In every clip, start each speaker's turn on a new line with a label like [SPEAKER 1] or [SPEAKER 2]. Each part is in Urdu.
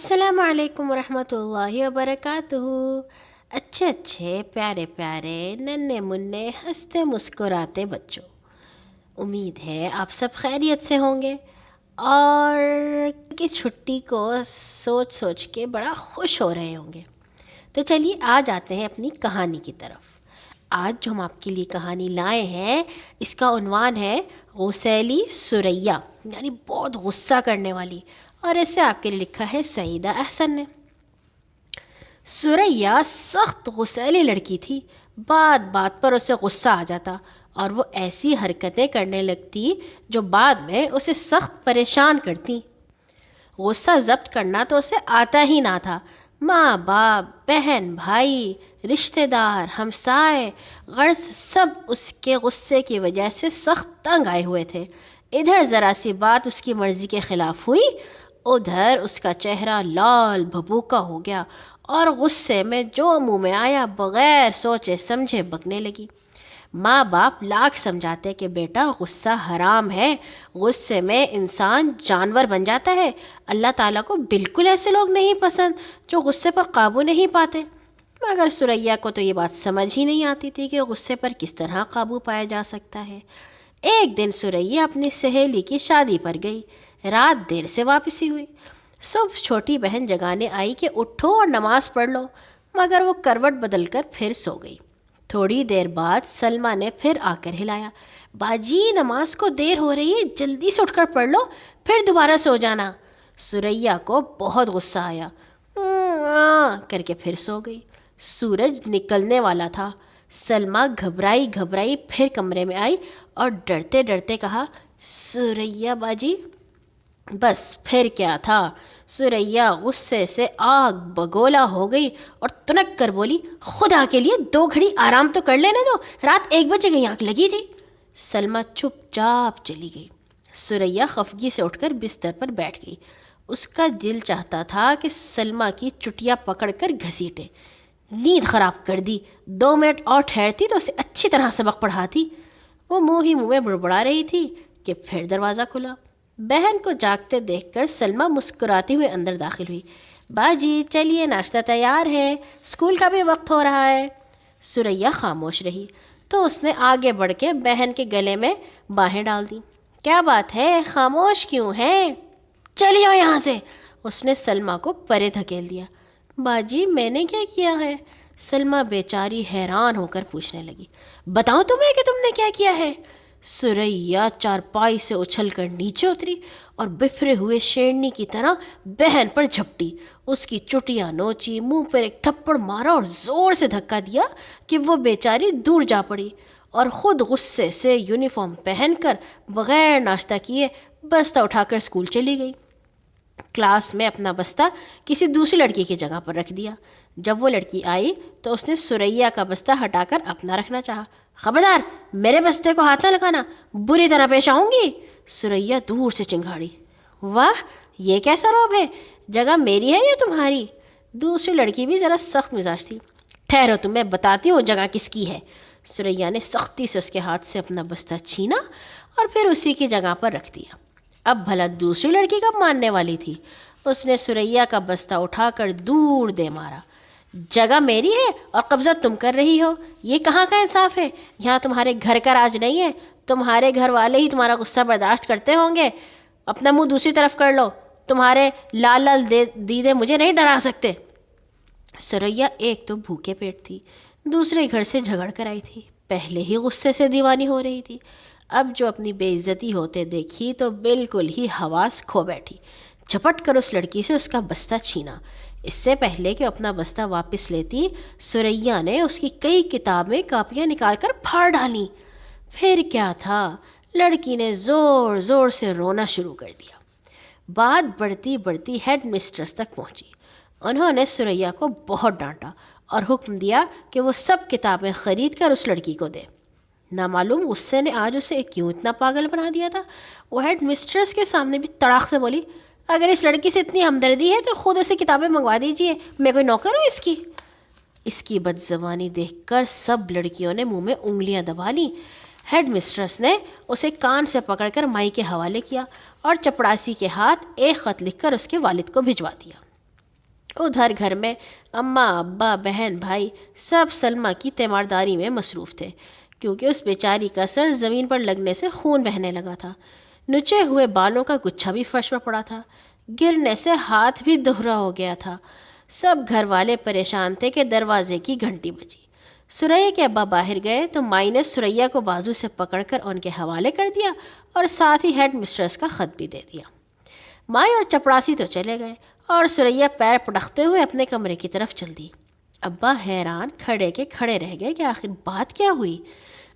[SPEAKER 1] السلام علیکم ورحمۃ اللہ وبرکاتہ۔ اچھے اچھے پیارے پیارے ننھے منھے ہنستے مسکراتے بچوں، امید ہے آپ سب خیریت سے ہوں گے اور کہ چھٹی کو سوچ سوچ کے بڑا خوش ہو رہے ہوں گے۔ تو چلیے آج آتے ہیں اپنی کہانی کی طرف۔ آج جو ہم آپ کے لیے کہانی لائے ہیں اس کا عنوان ہے غسیلی ثریا، یعنی بہت غصہ کرنے والی، اور اسے آپ کے لیے لکھا ہے سعیدہ احسن نے۔ ثریا سخت غسیلی لڑکی تھی، بات بات پر اسے غصہ آ جاتا اور وہ ایسی حرکتیں کرنے لگتی جو بعد میں اسے سخت پریشان کرتی۔ غصہ ضبط کرنا تو اسے آتا ہی نہ تھا۔ ماں باپ، بہن بھائی، رشتہ دار، ہمسائے، غرض سب اس کے غصے کی وجہ سے سخت تنگ آئے ہوئے تھے۔ ادھر ذرا سی بات اس کی مرضی کے خلاف ہوئی، ادھر اس کا چہرہ لال بھبوکا ہو گیا اور غصے میں جو منہ میں آیا بغیر سوچے سمجھے بکنے لگی۔ ماں باپ لاکھ سمجھاتے کہ بیٹا غصہ حرام ہے، غصے میں انسان جانور بن جاتا ہے، اللہ تعالیٰ کو بالکل ایسے لوگ نہیں پسند جو غصے پر قابو نہیں پاتے۔ مگر ثریا کو تو یہ بات سمجھ ہی نہیں آتی تھی کہ غصے پر کس طرح قابو پایا جا سکتا ہے۔ ایک دن ثریا اپنی سہیلی کی شادی پر گئی، رات دیر سے واپسی ہوئی۔ صبح چھوٹی بہن جگانے آئی کہ اٹھو اور نماز پڑھ لو، مگر وہ کروٹ بدل کر پھر سو گئی۔ تھوڑی دیر بعد سلمیٰ نے پھر آ کر ہلایا، باجی نماز کو دیر ہو رہی ہے، جلدی سے اٹھ کر پڑھ لو، پھر دوبارہ سو جانا۔ ثریا کو بہت غصہ آیا، کر کے پھر سو گئی۔ سورج نکلنے والا تھا۔ سلمیٰ گھبرائی گھبرائی پھر کمرے میں آئی اور ڈرتے ڈرتے کہا، ثریا باجی۔ بس پھر کیا تھا، ثریا غصے سے آگ بگولا ہو گئی اور تنک کر بولی، خدا کے لیے 2 گھڑی آرام تو کر لینے دو، رات 1 بجے گئی آنکھ لگی تھی۔ سلمیٰ چپ چاپ چلی گئی۔ ثریا خفگی سے اٹھ کر بستر پر بیٹھ گئی۔ اس کا دل چاہتا تھا کہ سلمیٰ کی چٹیا پکڑ کر گھسیٹے۔ نیند خراب کر دی، 2 منٹ اور ٹھہرتی تو اسے اچھی طرح سبق پڑھاتی۔ وہ منہ ہی منہ میں بڑبڑا رہی تھی کہ پھر دروازہ کھلا۔ بہن کو جاگتے دیکھ کر سلمیٰ مسکراتی ہوئے اندر داخل ہوئی۔ باجی چلیے ناشتہ تیار ہے، اسکول کا بھی وقت ہو رہا ہے۔ ثریا خاموش رہی تو اس نے آگے بڑھ کے بہن کے گلے میں باہیں ڈال دیں۔ کیا بات ہے، خاموش کیوں ہے؟ چلی جاؤ یہاں سے، اس نے سلمیٰ کو پرے دھکیل دیا۔ باجی میں نے کیا کیا ہے؟ سلمیٰ بیچاری حیران ہو کر پوچھنے لگی۔ بتاؤں تمہیں کہ تم نے کیا کیا ہے؟ ثریا چارپائی سے اچھل کر نیچے اتری اور بفرے ہوئے شیرنی کی طرح بہن پر جھپٹی، اس کی چٹیاں نوچی، منہ پر ایک تھپڑ مارا اور زور سے دھکا دیا کہ وہ بیچاری دور جا پڑی اور خود غصے سے یونیفارم پہن کر بغیر ناشتہ کیے بستہ اٹھا کر اسکول چلی گئی۔ کلاس میں اپنا بستہ کسی دوسری لڑکی کی جگہ پر رکھ دیا۔ جب وہ لڑکی آئی تو اس نے ثریا کا بستہ ہٹا کر اپنا رکھنا چاہا۔ خبردار، میرے بستے کو ہاتھ نہ لگانا، بری طرح پیش آؤں گی۔ ثریا دور سے چنگھاڑی۔ واہ، یہ کیسا رعب ہے، جگہ میری ہے یا تمہاری؟ دوسری لڑکی بھی ذرا سخت مزاج تھی۔ ٹھہرو تم، میں بتاتی ہوں جگہ کس کی ہے۔ ثریا نے سختی سے اس کے ہاتھ سے اپنا بستہ چھینا اور پھر اسی کی جگہ پر رکھ دیا۔ اب بھلا دوسری لڑکی کب ماننے والی تھی؟ اس نے ثریا کا بستہ اٹھا کر دور دے مارا۔ جگہ میری ہے اور قبضہ تم کر رہی ہو، یہ کہاں کا انصاف ہے؟ یہاں تمہارے گھر کا راج نہیں ہے، تمہارے گھر والے ہی تمہارا غصہ برداشت کرتے ہوں گے۔ اپنا منہ دوسری طرف کر لو، تمہارے لال لال دیدے مجھے نہیں ڈرا سکتے۔ ثریا ایک تو بھوکے پیٹ تھی، دوسرے گھر سے جھگڑ کر آئی تھی، پہلے ہی غصے سے دیوانی ہو رہی تھی، اب جو اپنی بے عزتی ہوتے دیکھی تو بالکل ہی حواس کھو بیٹھی۔ جھپٹ کر اس لڑکی سے اس کا بستہ چھینا۔ اس سے پہلے کہ اپنا بستہ واپس لیتی، ثریا نے اس کی کئی کتابیں کاپیاں نکال کر پھاڑ ڈالیں۔ پھر کیا تھا، لڑکی نے زور زور سے رونا شروع کر دیا۔ بات بڑھتی بڑھتی ہیڈ مسٹرس تک پہنچی۔ انہوں نے ثریا کو بہت ڈانٹا اور حکم دیا کہ وہ سب کتابیں خرید کر اس لڑکی کو دے۔ نامعلوم غصے نے آج اسے کیوں اتنا پاگل بنا دیا تھا۔ وہ ہیڈ مسٹرس کے سامنے بھی تڑاک سے بولی، اگر اس لڑکی سے اتنی ہمدردی ہے تو خود اسے کتابیں منگوا دیجیے، میں کوئی نوکر ہوں اس کی؟ اس کی بد زبانی دیکھ کر سب لڑکیوں نے منہ میں انگلیاں دبا لیں۔ ہیڈ مسٹرس نے اسے کان سے پکڑ کر مائی کے حوالے کیا اور چپڑاسی کے ہاتھ ایک خط لکھ کر اس کے والد کو بھجوا دیا۔ ادھر گھر میں اماں ابا بہن بھائی سب سلمیٰ کی تیمارداری میں مصروف تھے، کیونکہ اس بیچاری کا سر زمین پر لگنے سے خون بہنے لگا تھا۔ نچے ہوئے بالوں کا گچھا بھی فرش پر پڑا تھا، گرنے سے ہاتھ بھی دوہرا ہو گیا تھا۔ سب گھر والے پریشان تھے کہ دروازے کی گھنٹی بجی۔ سریا کے ابا باہر گئے تو مائی نے سریا کو بازو سے پکڑ کر ان کے حوالے کر دیا اور ساتھ ہی ہیڈ مسٹریس کا خط بھی دے دیا۔ مائی اور چپڑاسی تو چلے گئے اور سریا پیر پٹکتے ہوئے اپنے کمرے کی طرف چل دی۔ ابا حیران کھڑے کے کھڑے رہ گئے کہ آخر بات کیا ہوئی۔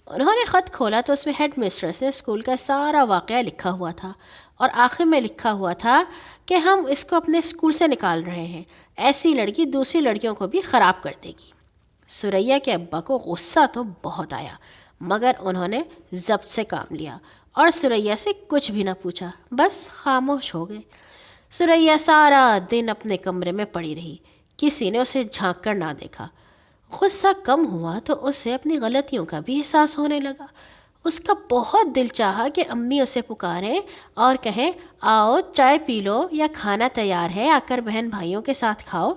[SPEAKER 1] انہوں نے خط کھولا تو اس میں ہیڈ مسٹریس نے اسکول کا سارا واقعہ لکھا ہوا تھا، اور آخر میں لکھا ہوا تھا کہ ہم اس کو اپنے اسکول سے نکال رہے ہیں، ایسی لڑکی دوسری لڑکیوں کو بھی خراب کر دے گی۔ سریا کے ابا کو غصہ تو بہت آیا، مگر انہوں نے ضبط سے کام لیا اور سریا سے کچھ بھی نہ پوچھا، بس خاموش ہو گئے۔ سریا سارا دن اپنے کمرے میں پڑی رہی، کسی نے اسے جھانک کر نہ دیکھا۔ غصہ کم ہوا تو اسے اپنی غلطیوں کا بھی احساس ہونے لگا۔ اس کا بہت دل چاہا کہ امی اسے پکاریں اور کہیں آؤ چائے پی لو یا کھانا تیار ہے آ کر بہن بھائیوں کے ساتھ کھاؤ،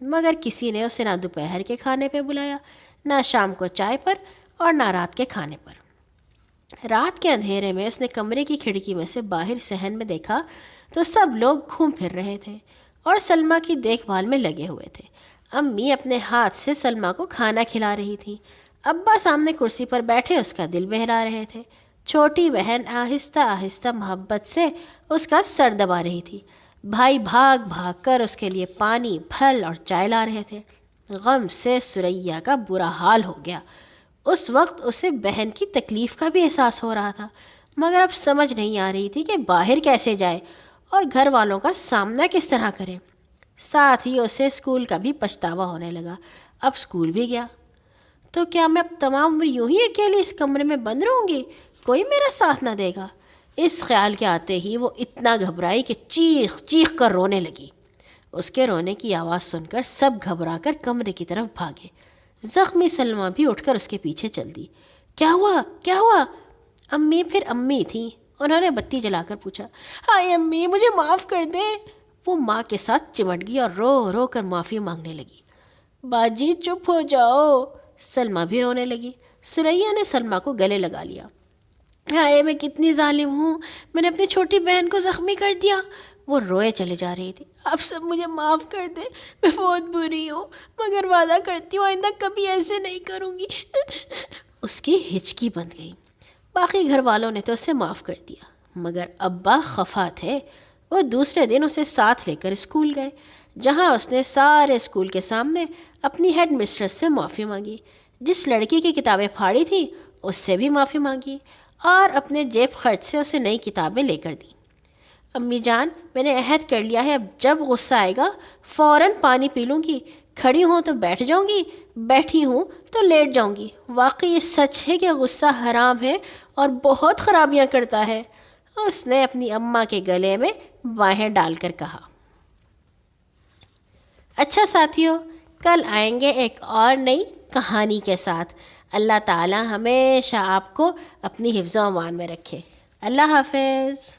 [SPEAKER 1] مگر کسی نے اسے نہ دوپہر کے کھانے پہ بلایا، نہ شام کو چائے پر اور نہ رات کے کھانے پر۔ رات کے اندھیرے میں اس نے کمرے کی کھڑکی میں سے باہر صحن میں دیکھا تو سب لوگ گھوم پھر رہے تھے اور سلمیٰ کی دیکھ بھال میں لگے ہوئے تھے۔ امی اپنے ہاتھ سے سلمیٰ کو کھانا کھلا رہی تھی، ابا سامنے کرسی پر بیٹھے اس کا دل بہلا رہے تھے، چھوٹی بہن آہستہ آہستہ محبت سے اس کا سر دبا رہی تھی، بھائی بھاگ بھاگ کر اس کے لیے پانی پھل اور چائے لا رہے تھے۔ غم سے سریا کا برا حال ہو گیا۔ اس وقت اسے بہن کی تکلیف کا بھی احساس ہو رہا تھا، مگر اب سمجھ نہیں آ رہی تھی کہ باہر کیسے جائے اور گھر والوں کا سامنا کس طرح کرے۔ ساتھ ہی اسے اسکول کا بھی پچھتاوا ہونے لگا۔ اب اسکول بھی گیا تو کیا میں اب تمام عمر یوں ہی اکیلے اس کمرے میں بند رہوں گی؟ کوئی میرا ساتھ نہ دے گا؟ اس خیال کے آتے ہی وہ اتنا گھبرائی کہ چیخ چیخ کر رونے لگی۔ اس کے رونے کی آواز سن کر سب گھبرا کر کمرے کی طرف بھاگے۔ زخمی سلمیٰ بھی اٹھ کر اس کے پیچھے چل دی۔ کیا ہوا کیا ہوا؟ امی پھر امی تھیں، انہوں نے بتی جلا کر پوچھا۔ ہائے امی مجھے معاف کر دیں۔ وہ ماں کے ساتھ چمٹ گئی اور رو رو کر معافی مانگنے لگی۔ باجی چپ ہو جاؤ، سلمیٰ بھی رونے لگی۔ سریا نے سلمیٰ کو گلے لگا لیا۔ ہائے میں کتنی ظالم ہوں، میں نے اپنی چھوٹی بہن کو زخمی کر دیا۔ وہ روئے چلے جا رہی تھی۔ آپ سب مجھے معاف کر دیں، میں بہت بری ہوں، مگر وعدہ کرتی ہوں آئندہ کبھی ایسے نہیں کروں گی۔ اس کی ہچکی بند گئی۔ باقی گھر والوں نے تو اسے معاف کر دیا، مگر ابا خفا تھے۔ وہ دوسرے دن اسے ساتھ لے کر اسکول گئے، جہاں اس نے سارے اسکول کے سامنے اپنی ہیڈ مسٹریس سے معافی مانگی، جس لڑکی کی کتابیں پھاڑی تھیں اس سے بھی معافی مانگی، اور اپنے جیب خرچ سے اسے نئی کتابیں لے کر دیں۔ امی جان میں نے عہد کر لیا ہے، اب جب غصہ آئے گا فوراً پانی پی لوں گی، کھڑی ہوں تو بیٹھ جاؤں گی، بیٹھی ہوں تو لیٹ جاؤں گی۔ واقعی یہ سچ ہے کہ غصہ حرام ہے اور بہت خرابیاں کرتا ہے، اس نے اپنی اماں کے گلے میں باہیں ڈال کر کہا۔ اچھا ساتھیو، کل آئیں گے ایک اور نئی کہانی کے ساتھ۔ اللہ تعالی ہمیشہ آپ کو اپنی حفظ و امان میں رکھے۔ اللہ حافظ۔